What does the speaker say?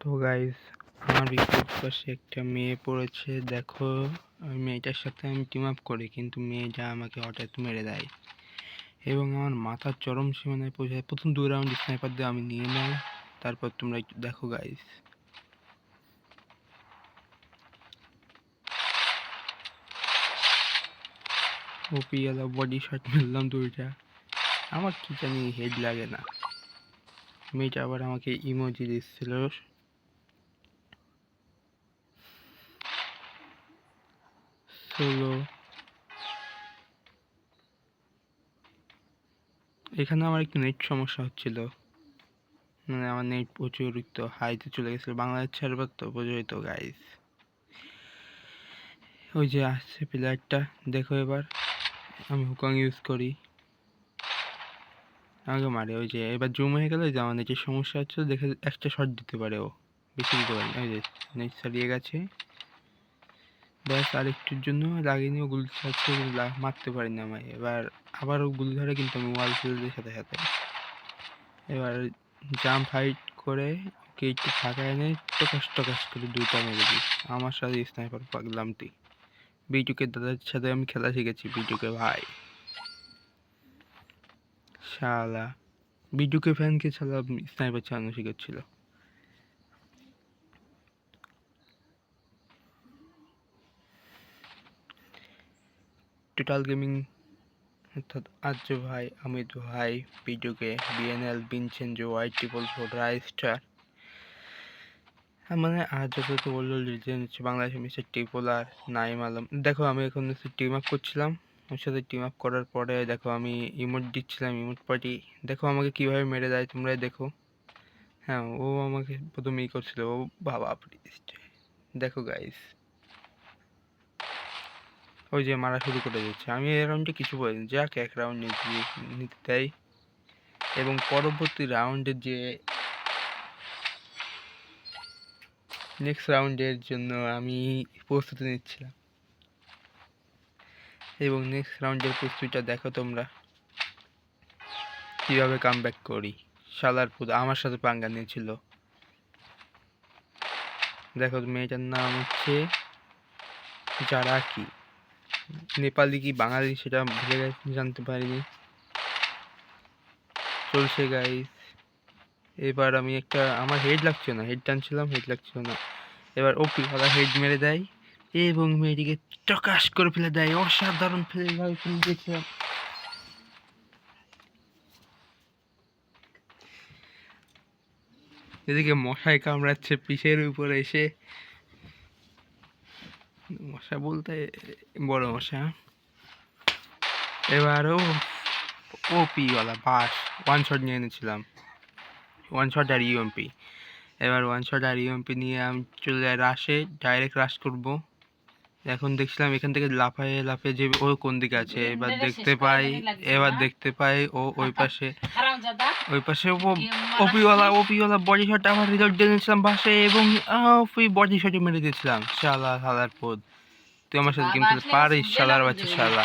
তো গাইস, আমার বিপরীত পাশে একটা মেয়ে পড়েছে। দেখো, ওই মেয়েটার সাথে আমি টিম আপ করি, কিন্তু মেয়েটা আমাকে হঠাৎ মেরে দেয় এবং আমার মাথার চরম সীমানায় পৌঁছায়। প্রথম 2 রাউন্ড স্নাইপার দিয়ে আমি নিয়ে নেই। তারপর তোমরা একটু দেখো গাইস, ওপি গেলা বডি শট মারলাম 2টা। আমার কি জানি হেড লাগে না। মেয়েটা আবার আমাকে ইমোজি দিচ্ছিল। সোলো এখানে আমার একটু নেট সমস্যা হচ্ছিল, মানে আমার নেট অতিরিক্ত হাইতে চলে গেছিল। বাংলাদেশ সার্ভার তো বোঝোই তো গাইস। ওই যে আসছে প্লেয়ারটা, দেখো এবার আমি হুকং ইউজ করি, আমাকে মারে। ওই যে এবার জুম হয়ে গেল, যে আমার নেটের সমস্যা হচ্ছে, দেখে একটা শট দিতে পারে, ও বেশি দিতে পারে না। ওই যে নেট ছাড়িয়ে গেছে, ব্যাস আর একটুর জন্য লাগেনি। ও গুলি ছাড়ছে, মারতে পারি না আমায়। এবার আবার ও গুলি ধরে, কিন্তু আমি ওয়াল ফিল্ডের সাথে সাথে এবার জাম্প হাইট করে ওকে একটু ফাঁকা এনে টকাস টকাস করে 2টা মেরে দিই। আমার সাথে স্নাইপার পাগলামটি। বিটুকে দাদার সাথে আমি খেলা শিখেছি, বিটুকে ভাই শালা, বিটুকে ফ্যানকে শালা স্নাইপার চালানো শিখেছিল। টোটাল গেমিং অর্থাৎ আর্য ভাই, অমিত ভাই, বিটুকে, বিএনএল, ভিনচেনজো, Y444, রাইস্টার, মানে আর্য তো বললো লিজেন্ড হচ্ছে বাংলাদেশে মিস্টার ট্রিপল আর, নাইম আলম। দেখো আমি এখন টিম আপ করছিলাম, ওর সাথে টিম আপ করার পরে দেখো আমি ইমোট দিচ্ছিলাম, ইমোট পার্টি। দেখো আমাকে কিভাবে মেরে দেয়, তোমরাই দেখো। হ্যাঁ, ও আমাকে প্রথমে করছিল, ও বাবা প্লিজ। দেখো গাইস, ওই যে মারা শুরু করে দিচ্ছে। আমি এই রাউন্ডে কিছু বলিনি, যাক 1 রাউন্ড নিতে দেয়, এবং পরবর্তী রাউন্ডে যে নেক্সট রাউন্ডের জন্য আমি প্রস্তুতি নিচ্ছিলাম, এবং নেক্সট রাউন্ডের প্রস্তুতিটা দেখো তোমরা কিভাবে কামব্যাক করি। শালার পুত আমার সাথে পাঙ্গা নিয়েছিল। দেখো মেয়েটার নাম হচ্ছে যারা, কি নেপালি কি বাঙালি সেটা ভুলে গেছি, জানতে পারিনি। চলছে গাইস, এবার আমি একটা, আমার হেড লাগছে না, হেড টানছিলাম, হেড লাগছিল না। এবার ওপি ওরা হেড মেরে দেয় এবং মেয়েটিকে টকাশ করে ফেলে দেয়। অসাধারণ ফেলে দেখছিলাম। এদিকে মশাই কামড়াচ্ছে পিঠের উপরে এসে, মশা বলতে বড় মশা। এবারও ওপি ওয়ালা বাস 1 শট নিয়ে এনেছিলাম, 1 শট আর ইউএমপি। এবার 1 শট আর ইউএমপি নিয়ে আমি চলে যাই রাশে, ডাইরেক্ট রাশ করব। এখন দেখছিলাম এখান থেকে লাফায়ে লাফিয়ে যে ও কোন দিকে আছে। এবার দেখতে পাই ও ওই পাশে, ওপিওয়ালা বডি শট। আমার রিলোড দিয়ে নিয়েছিলাম বাসে, এবং ওই বডি শটে মেরে দিয়েছিলাম। শালা শালার পদ, তুই আমার সাথে গেম খেলতে পারিস শালার বাচ্চা শালা।